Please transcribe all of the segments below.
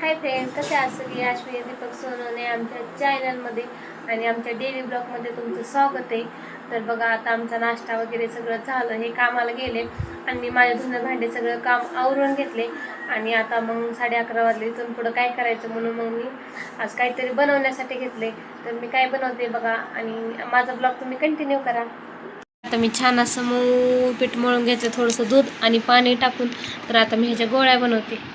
Hi friend, कसे आहात सगळे? अश्विनी दीपक सोनवणे आमच्या चॅनलमध्ये आणि आमच्या डेली ब्लॉगमध्ये तुमचं स्वागत आहे. तर बघा, आता आमचा नाश्ता वगैरे सगळं झालं, हे कामाला गेले आणि मी माझे धुणं भांडे सगळं काम आवरून घेतले. आणि आता मग 11:30 वाजले. इथून पुढं काय करायचं म्हणून मग मी आज काहीतरी बनवण्यासाठी घेतले. तर मी काय बनवते बघा आणि माझा ब्लॉग तुम्ही कंटिन्यू करा. आता मी छान असं मऊ पीठ मळून घेतलं, थोडंसं दूध आणि पाणी टाकून. तर आता मी ह्याच्या गोळ्या बनवते.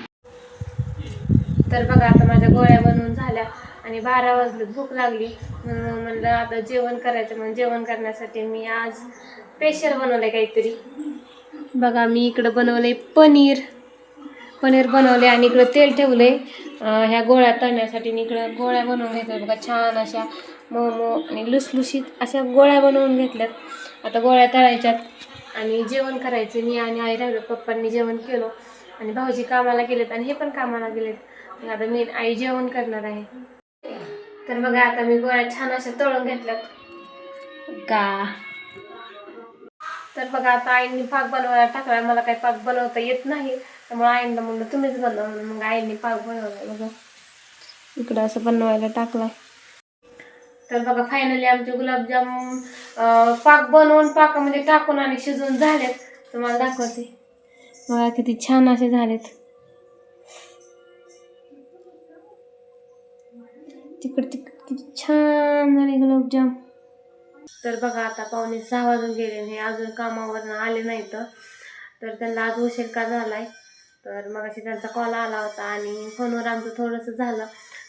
तर बघा, आता माझ्या गोळ्या बनवून झाल्या आणि 12 वाजले, भूक लागली म्हणून म्हणलं आता जेवण करायचं. म्हणून जेवण करण्यासाठी मी आज स्पेशल बनवलंय काहीतरी. बघा, मी इकडं बनवले पनीर बनवले आणि इकडं तेल ठेवले ह्या गोळ्या तळण्यासाठी. इकडं गोळ्या बनवून घेतल्या बघा, छान अशा मऊ आणि लुसलुशीत अशा गोळ्या बनवून घेतल्यात. आता गोळ्या तळायच्यात आणि जेवण करायचे. मी आणि आई राहिलो, पप्पांनी जेवण केलं आणि भाऊजी कामाला गेलेत आणि हे पण कामाला गेलेत. आता मी आई जेवण करणार आहे. तर बघा, आता मी गोळ्या छान अशा तळून घेतल्यात का. तर बघा, आता आईंनी पाक बनवायला टाकलाय. मला काही पाक बनवता येत नाही, त्यामुळे आईंना म्हणलं तुम्हीच बनवा म्हणून मग आईंनी पाक बनवलाय. बघा, इकडं असं बनवायला टाकलाय. तर बघा, फायनली आमचे गुलाबजाम पाक बनवून पाकामध्ये टाकून आणि शिजवून झालेत. तुम्हाला दाखवते बघा, किती छान असे झालेत. तिकड किती छान झाले गुलाबजाम. तर बघा, आता 5:45 वाजून गेले, हे अजून कामावरनं आले नाहीत. तर त्यांना आज उशीर का झालाय. तर मग अशी त्यांचा कॉल आला होता आणि फोनवर आमचं थोडंसं झालं.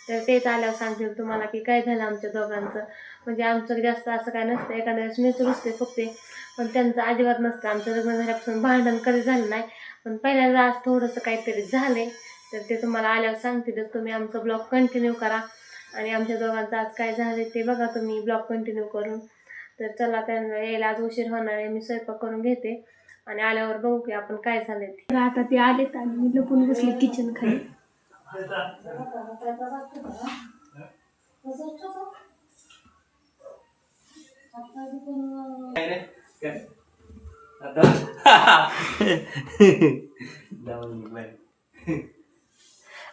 तर तेच आल्यावर सांगते तुम्हाला की काय झालं आमच्या दोघांचं. म्हणजे आमचं जास्त असं काय नसतं, एखाद्या वेळेस मीच रुसते फुकते, पण त्यांचं अजिबात नसतं. आमचं लग्न झाल्यापासून भांडण कधी झालं नाही, पण पहिल्यांदा आज थोडंसं काहीतरी झालंय. तर ते तुम्हाला आल्यावर सांगतीलच. तुम्ही आमचा ब्लॉग कंटिन्यू करा आणि आमच्या दोघांचं आज काय झाले ते बघा तुम्ही ब्लॉग कंटिन्यू करून. तर चला, त्यांना यायला आज उशीर होणार आहे. मी स्वयंपाक करून घेते आणि आल्यावर बघू की आपण काय झालंय ते. आता ते आलेत आणि मी लपून बसले किचन खाली.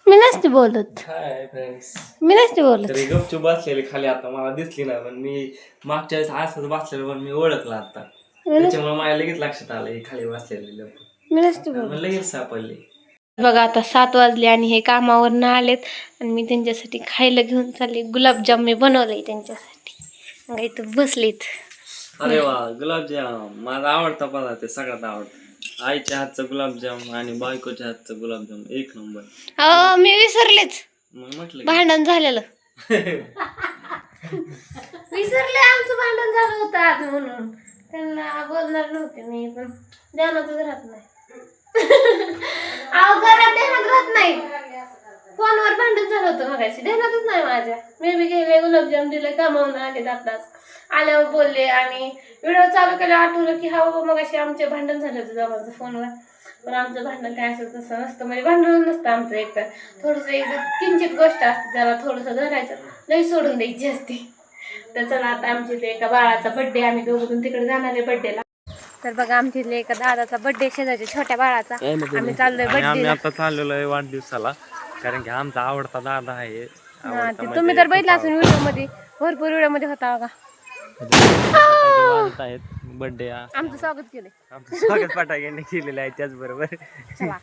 मी नसते बोलत. हाय फ्रेंड्स, मी नसते बोलत. तरी गपचूप बसलेली खाली. आता मला दिसली ना, पण मी मागच्या वेळेस असंच बसलेलं, पण मी ओळखलं आता. त्याच्यामुळे मला लगेच लक्षात आलं हे खाली बसलेले लोक. मी नसते बोलत. लगेच सापडले. बघा, आता 7 वाजले आणि हे कामावरनं आलेत आणि मी त्यांच्यासाठी खायला घेऊन चालले. गुलाबजाम मी बनवले त्यांच्यासाठी. मग इथं बसलेत. अरे वा, गुलाबजाम माझा आवडता पदार्थ आहे, सगळ्यात आवडता. आईच्या हातचं गुलाबजाम आणि बायकोच्या हातचं गुलाबजाम एक नंबर. हो, मी विसरलेच. मग म्हटलं भांडण झालेलं. विसरले, आमचं भांडण झालं होतं आज म्हणून त्यांना बोलणार नव्हते मी, पण ध्यानातच राहत नाही. अहो, घरात ध्यानात राहत नाही. फोनवर भांडण झालं होतं मगाशी, ध्यानातच नाही माझ्या. मी गेले, गुलाबजाम दिले, कामावून आले, आताच आल्यावर बोलले आणि व्हिडिओ चालू केला, आठवलं की हा बाबा मगाशी आमचे भांडण झालं होतं दोघांचं फोनवर. पण आमचं भांडण काय असेल तसं नसतं, म्हणजे भांडण नसतं आमचं. एकतर थोडंसं एक किंचित गोष्ट असते, त्याला थोडंसं धरायचं, लई सोडून द्यायची असते. तर चला, आता आमच्या इथे एका बाळाचा बड्डे, आम्ही दोघं तिकडे जाणार आहे बड्डेला. तर बघा, आमच्या इथले एका दादाचा बड्डे, शेजारच्या छोट्या बाळाचा. आम्ही चाललोय बड्डे. आम्ही आता चाललेलो आहे वाढदिवसाला, कारण की आमचा आवडता दादा आहे. तुम्ही तर बघितला असून व्हिडिओ मध्ये, भरपूर व्हिडिओ मध्ये होता बघा. बर्थडे आमचं स्वागत केलंय, आमचं स्वागत फटाक्याने केलेलं आहे त्याचबरोबर. चला.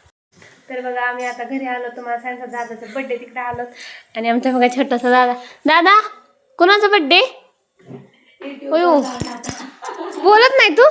तर बघा, आम्ही आता घरी आलो, तुम्हाला सांगितलं दादाचा बड्डे तिकडे आलो आणि आमच्या बघा छोटासा दादा कोणाचा बड्डे होय हो? बोलत नाही तू.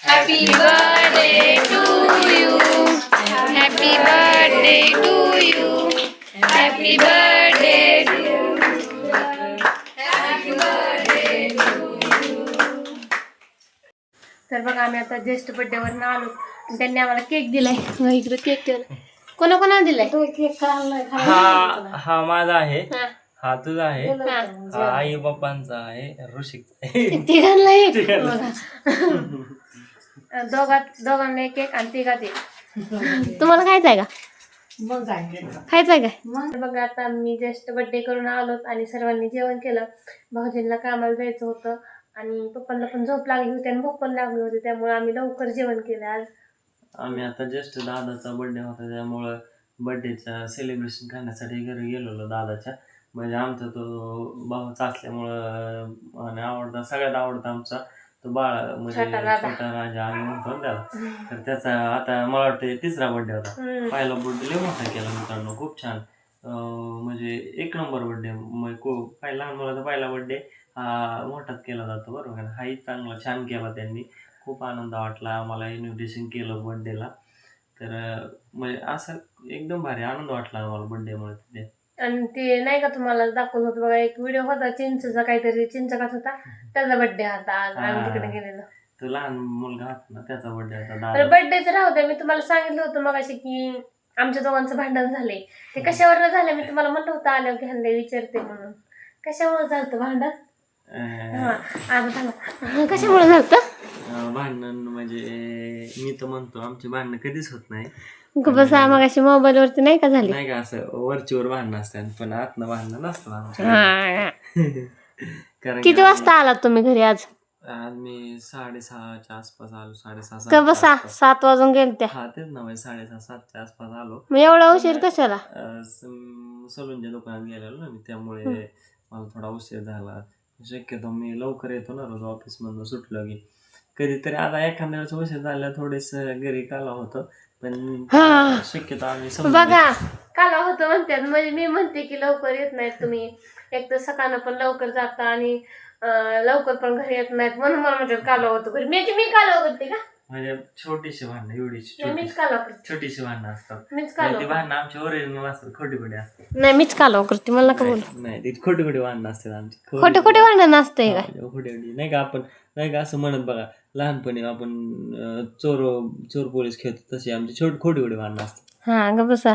Happy birthday to you. Happy birthday to you. Happy birthday to you. Happy birthday to you. तर बघा, आम्ही आता ज्येष्ठ बड्डेवरून आलो आणि त्यांनी आम्हाला केक दिलाय. इकडे केक ठेवला. कोणाकोणाला दिलाय केक? हा माझा आहे, हा तुझा आहे, हा आई बाप्पांचा आहे, ऋषिकचा आहे. तिघांना एक बघा. दोघांना एक आणि तिघात एक. तुम्हाला खायचं आहे का? मग काय खायचं आहे काय? मग बघा आता मी जस्ट बर्थडे करून आलो आणि सर्वांनी जेवण केलं. भाऊजींना कामाला जायचं होतं आणि पप्पांना पण झोप लागली होती आणि भूक पण लागली होती, त्यामुळे आम्ही लवकर जेवण केलं आज. आम्ही आता जस्ट दादाचा बर्थडे होता त्यामुळं बर्थडेचा सेलिब्रेशन करण्यासाठी घरी गेलेलो दादाच्या. म्हणजे आमचा तो भाऊच असल्यामुळं आणि आवडता सगळ्यात आवडता आमचा तो बाळा म्हणजे छोटा राजा. छोटा राजा आम्ही म्हणतो ना त्याला. तर त्याचा आता मला वाटतं तिसरा बर्थडे होता. पहिला बर्थडे लय मोठा केला मित्रांनो, खूप छान. म्हणजे एक नंबर बर्थडे. म्हणजे लहान मुलाचा पहिला बर्थडे हा मोठाच केला जातो बरोबर का. हाही चांगला छान केला त्यांनी. खूप आनंद वाटला आम्हाला. इन्व्हिटेशन केलं बर्थडेला. तर म्हणजे असं एकदम भारी आनंद वाटला आम्हाला बर्थडेमुळे तिथे. आणि ते नाही का तुम्हाला दाखवलं होतं बघा, एक व्हिडिओ होता चिंचचा, काहीतरी चिंचकाच होता, त्याचा बर्थडे होता आज आम्ही तिकडे गेलेलो. तो लहान मुलगा होता ना त्याचा बर्थडे होता तर दादा. बर्थडेचं राहू द्या, मी तुम्हाला सांगितलं होतं मगाशी की आमच्या दोघांचं भांडण झालंय. ते कशावर झालं मी तुम्हाला म्हणलं होतं आल्यावर की ह्यांना विचारते म्हणून. कशामुळे झालं भांडण? कशामुळे झालं भांडण म्हणजे मी तर म्हणतो आमची भांडणं कधीच होत नाही. बसा, मगाशी मोबाईल वरती नाही का झाली? नाही का असं वरचीवर भांडणं असतात पण आतनं भांडणं नसतं आमच्या. कारण किती वाजता आलात तुम्ही घरी आज? आज मी 6:30च्या आसपास आलो. 6:30 का बसा 7 वाजून गेले त्या. हा तेच ना, म्हणजे 6:30-7च्या आसपास आलो. मग एवढा उशीर कशाला? सलूनच्या दुकानात गेलेलो ना मी, त्यामुळे मला थोडा उशीर झाला. शक्यतो मी लवकर येतो ना रोज ऑफिस मधून सुटलो की. कधीतरी आता एखाद्या वेळेस उशीर झाला थोडेस घरी काला होतं, पण शक्यतो आम्ही बघा काला होतं म्हणतात. म्हणजे मी म्हणते की लवकर येत नाहीत तुम्ही, एक तर सकाळनं पण लवकर जाता आणि लवकर पण घरी येत नाहीत, म्हणून मला म्हणतात काला होतं घरी. मी काला करते का? म्हणजे छोटीशी भांडणं, एवढीशी मीच काला करते. छोटीशी भांडणं असतात. मीच काला ती भांडणं आमची ओरिजिनल असतात, खोटी खोटी असतात. नाही, मीच काला करते, मला नका बोलू. नाही ती खोटी खोटी भांडणं असतात आमची. खोटे खोटे भांडण असते काय? खोटी खोटी नाही का. आपण नाही का असं म्हणत बघा, लहानपणी आपण चोर पोलीस खेळतो तशी आमची खोटी खोटी भांडणं असतात. हा ग बसा.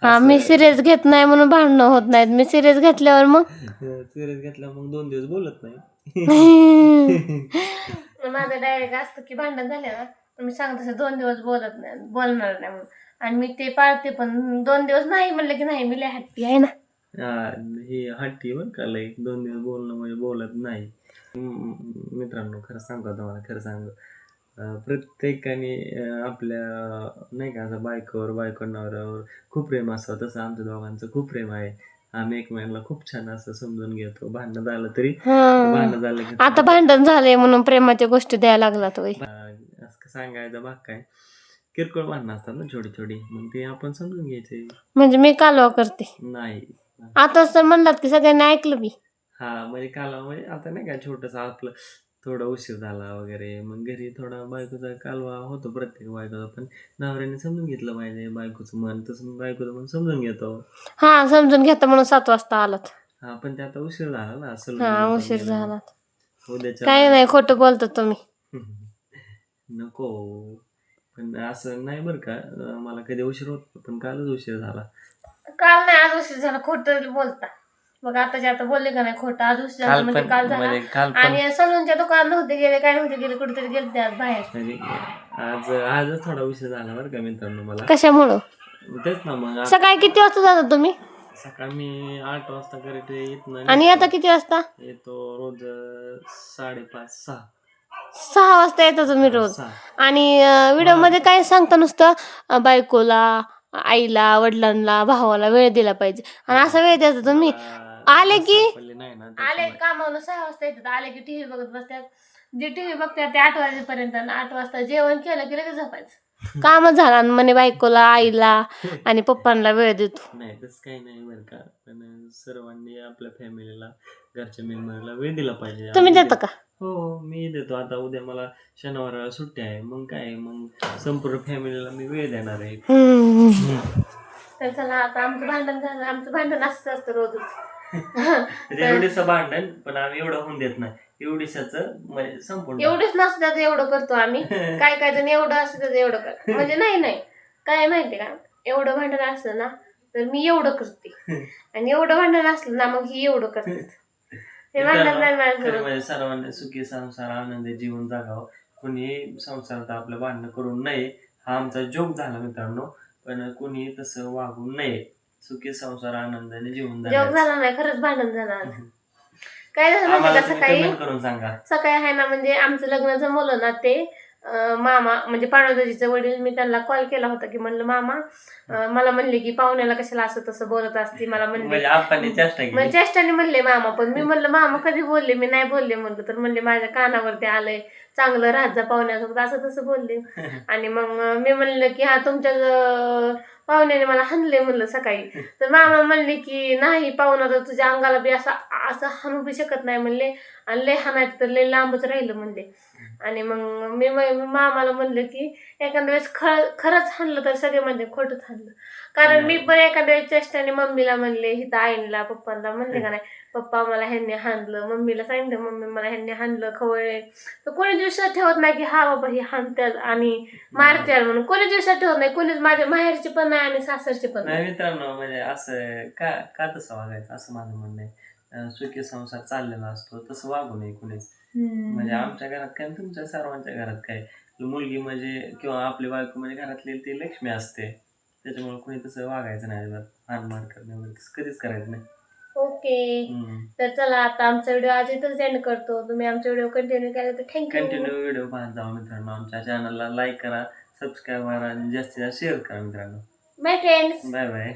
हा मी सिरियस घेत नाही म्हणून भांडणं होत नाहीत. मी सिरियस घेतल्यावर मग सिरियस घेतल्या मग 2 दिवस बोलत नाही. माझं डायरेक्ट असतं की भांडण झाले ना मी सांगत तसं 2 दिवस बोलणार नाही म्हणून. आणि मी ते पाळते पण 2 दिवस नाही म्हणलं की नाही, मी लय हट्टी आहे ना. ही हट्टी बरं का लई. 2 दिवस बोलणं म्हणजे बोलत नाही. मित्रांनो खरं सांगू का तुम्हाला, खरं सांगू, प्रत्येकाने आपल्या नाही का असं बायको नवऱ्यावर खूप प्रेम असतं. तसं आमच्या दोघांचं खूप प्रेम आहे. आम्ही एकमेकांना खूप छान असं समजून घेतो. भांडण झालं तरी भांडण झालं की आता भांडण झालंय म्हणून प्रेमाच्या गोष्टी द्यायला लागला तो. असं सांगायचं भाग काय, किरकोळ भांडणं असतात ना छोटी छोटी, मग ते आपण समजून घ्यायचे. म्हणजे मी कालवा करते नाही आताच तर म्हणलात की सगळ्यांनी ऐकलं मी. म्हणजे कालवा म्हणजे आता नाही का छोटस आपलं थोडा उशीर झाला वगैरे, मग घरी थोडा बायकोचा कालवा होतो प्रत्येक बायकोचा, पण नवऱ्याने समजून घेतलं पाहिजे बायकोचं मन. तसं बायकोचं मन समजून घेतो. हा समजून घेता म्हणून 7 वाजता आलात. पण ते आता उशीर झाला ना. उशीर झाला. उद्याच्या काही नाही, खोटं बोलतात तुम्ही. नको, पण असं नाही बरं का. मला कधी उशीर होत पण कालच उशीर झाला. काल नाही, आज उशीर झाला. खोटं बोलता मग आता बोलले का नाही खोटं. आज उशीर झाला म्हणजे काल झाला. आणि सलूनच्या दुकानात नव्हते गेले, काय नव्हते गेले, कुठेतरी गेले आज बाहेर. म्हणजे आजच थोडा उशीर झाला बरं का मित्रांनो मला. कशामुळं? तेच ना. मग सकाळी किती वाजता जाता तुम्ही? सकाळी मी 8 वाजता करत येत नाही. आणि आता किती वाजता येतो? रोज 5:30-6. 6 वाजता येतो तुम्ही रोज. आणि व्हिडिओ मध्ये काय सांगता नुसतं बायकोला, आईला, वडिलांना, भावाला वेळ दिला पाहिजे. आणि असा वेळ द्यायचा तुम्ही. आले कामावून 6 वाजता येतात. आले की टीव्ही बघत बसतात. जे टीव्ही बघतात ते 8 वाजेपर्यंत. 8 वाजता जेवण केलं की लगेच झोपायचं. कामच झाला म्हणे बायकोला, आईला आणि पप्पांना वेळ देतो. नाही तसं काही नाही बरं का. पण सर्वांनी आपल्या फॅमिलीला, घरच्या मेंबरला वेळ दिला पाहिजे. तुम्ही देता का? हो मी देतो. आता उद्या मला शनिवार सुट्टी आहे, मग काय, मग संपूर्ण फॅमिलीला मी वेळ देणार आहे. तर चला आता आमचं भांडण झालं. आमचं भांडण असंच असतं रोजच. एवढीचं भांडण, पण आम्ही एवढं होऊन देत नाही. एवढीशाच म्हणजे संपूर्ण एवढीच नसतं त्याचं एवढं करतो आम्ही. काय जण एवढं असतं त्याचं एवढं करतो. म्हणजे नाही काय माहिती का, एवढं भांडण असलं ना तर मी एवढं करते, आणि एवढं भांडण असलं ना मग ही एवढं करते. हे भांडण नाही माझं. म्हणजे सर्वांनी सुखी संसार, आनंदी जीवन जगावं कुणी संसारात आपलं भांडणं करू नये. हा आमचा जोक झाला मित्रांनो, पण कुणी तसं वागू नये. सुखी संसार आनंदाने जीवन जोक जगायचं. झाला नाही, खरंच भांडण झालं आज. काय झालं माहिती आम्हाला का, तुम्ही सकाळी कमेंट करून सांगा. सकाळी आहे ना, म्हणजे आमचं लग्न जमवलं ना ते मामा म्हणजे पाणवदाजीचे वडील, मी त्यांना कॉल केला होता की म्हणलं मामा, मला म्हणले की पाहुण्याला कशाला असं तसं बोलत असते, मला म्हणले म्हणजे आपण चेष्टा केली. म्हणजे चेष्टाने म्हणले मामा, पण मी म्हणलं मामा कधी बोलले, मी नाही बोलले म्हणलं. तर म्हणले माझ्या कानावरती आलंय, चांगलं राहत जा पाहुण्यासोबत, असं तसं बोलले. आणि मग मी म्हणलं की हा तुमच्या पाहुण्याने मला हाणले म्हणलं सकाळी. तर मामा म्हणले की नाही, पाहुणा तर तुझ्या अंगाला बी असं असं हाणू बी शकत नाही म्हणले, आणि लय हाणायचं तर लय लांबच राहिलं म्हणले. आणि मग मी मामाला म्हणलं की एखाद्या वेळेस खरंच हाणलं तर सगळे म्हणजे खोटंच हाणलं. कारण मी पण एखाद्या वेळेस चेष्टाने मम्मीला म्हणले, हिथं आईला पप्पांना म्हणले का नाही, पप्पा मला ह्यांनी हाणलं, मम्मीला सांगितलं मम्मी मला ह्यांनी हाणलं, खवळले. तर कोणी दिवसात ठेवत नाही की हा बाबा ही हाणत्यात आणि मारत्यात म्हणून, कोणी दिवसात ठेवत नाही. कोणीच, माझ्या माहेरचे पण नाही आणि सासरचे पण नाही मित्रांनो, म्हणजे असं का का तसं वागायचं असं माझं म्हणणं आहे. सुखी संसार चाललेला असतो, तसं वागू नये कुणीच. म्हणजे आमच्या घरात काय आणि तुमच्या सर्वांच्या घरात काय, मुलगी म्हणजे किंवा आपली बायको म्हणजे घरातली ती लक्ष्मी असते. त्याच्यामुळे कुणी तसं वागायचं नाही, अजिबात हाणमार करणे वगैरे तसं कधीच करायचं नाही. ओके. तर चला, आता आमचा व्हिडिओ आज इथंच एंड करतो. तुम्ही आमचा व्हिडिओ कंटिन्यू केला तर थँक्यू. कंटिन्यू व्हिडिओ पाहत जावा मित्रांनो. आमच्या चॅनलला लाईक करा, सबस्क्राईब करा आणि जास्तीत जास्त शेअर करा मित्रांनो. Bye friends. Bye bye.